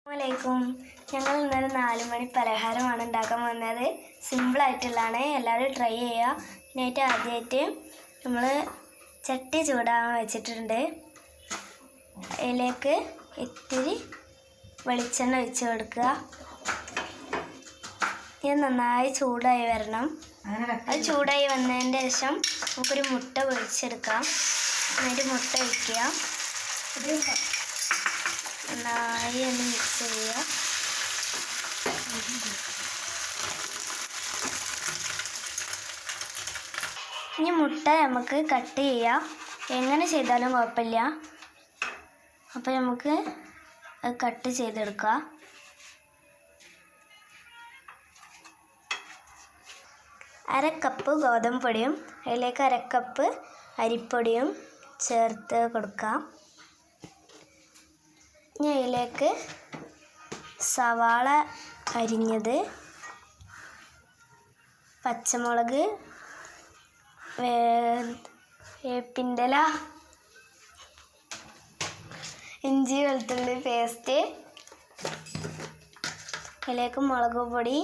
അസ്സലാമലൈക്കും. ഞങ്ങൾ ഇന്നൊരു 4 മണി പലഹാരമാണ് ഉണ്ടാക്കാൻ പോകുന്നത്. സിമ്പിളായിട്ടുള്ളതാണ്, എല്ലാവരും ട്രൈ ചെയ്യുക. ഇതിനായിട്ട് ആദ്യമായിട്ട് നമ്മൾ ചട്ടി ചൂടാകാൻ വെച്ചിട്ടുണ്ട്. അതിലേക്ക് ഇത്തിരി വെളിച്ചെണ്ണ ഒഴിച്ച് കൊടുക്കുക. ഇത് നന്നായി ചൂടായി വരണം. അത് ചൂടായി വന്നതിൻ്റെ ശേഷം നമുക്കൊരു മുട്ട പൊരിച്ചെടുക്കാം. എന്നിട്ട് മുട്ട ഒഴിക്കുക. നന്നായി ഒന്ന് മിക്സ് ചെയ്യുക. ഇനി മുട്ട നമുക്ക് കട്ട് ചെയ്യാം. എങ്ങനെ ചെയ്താലും കുഴപ്പമില്ല. അപ്പോൾ നമുക്ക് കട്ട് ചെയ്തെടുക്കാം. അരക്കപ്പ് ഗോതമ്പ് പൊടിയും അതിലേക്ക് അരക്കപ്പ് അരിപ്പൊടിയും ചേർത്ത് കൊടുക്കാം. ഇനി അതിലേക്ക് സവാള അരിഞ്ഞത്, പച്ചമുളക്, വേപ്പിൻ്റെ ഇല, ഇഞ്ചി വെളുത്തുള്ളി പേസ്റ്റ്, അതിലേക്ക് മുളക് പൊടി,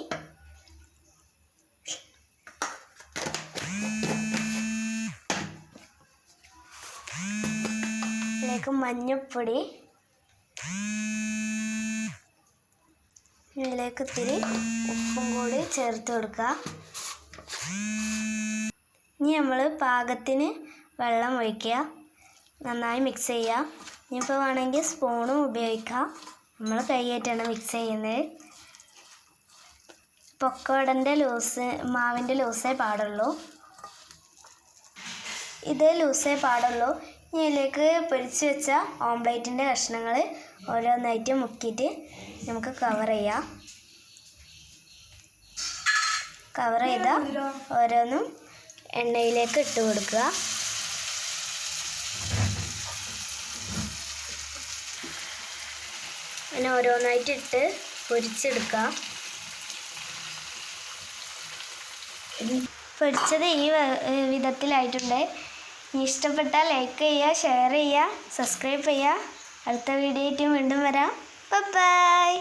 അതിലേക്ക് മഞ്ഞൾപ്പൊടി, ഇതിലേക്ക് ഇത്തിരി ഉപ്പും കൂടി ചേർത്ത് കൊടുക്കുക. ഇനി നമ്മൾ പാകത്തിന് വെള്ളം ഒഴിക്കുക. നന്നായി മിക്സ് ചെയ്യുക. ഇനിയിപ്പോൾ വേണമെങ്കിൽ സ്പൂണും ഉപയോഗിക്കാം. നമ്മൾ കൈയായിട്ടാണ് മിക്സ് ചെയ്യുന്നത്. പൊക്കവടൻ്റെ മാവിൻ്റെ ലൂസേ പാടുള്ളൂ. ഇത് ലൂസേ പാടുള്ളൂ. ഇനി ഇതിലേക്ക് പൊരിച്ച് വെച്ച ഓംപ്ലേറ്റിൻ്റെ കഷ്ണങ്ങൾ ഓരോന്നായിട്ട് മുക്കിയിട്ട് നമുക്ക് കവർ ചെയ്യാം. കവർ ചെയ്താൽ ഓരോന്നും എണ്ണയിലേക്ക് ഇട്ട് കൊടുക്കുക. അങ്ങനെ ഓരോന്നായിട്ട് ഇട്ട് പൊരിച്ചെടുക്കാം. പൊരിച്ചത് ഈ വിധത്തിലായിട്ടുണ്ട്. ഇഷ്ടപ്പെട്ടാൽ ലൈക്ക് ചെയ്യുക, ഷെയർ ചെയ്യുക, സബ്സ്ക്രൈബ് ചെയ്യുക. അടുത്ത വീഡിയോ ആയിട്ട് വീണ്ടും വരാം. ബൈ.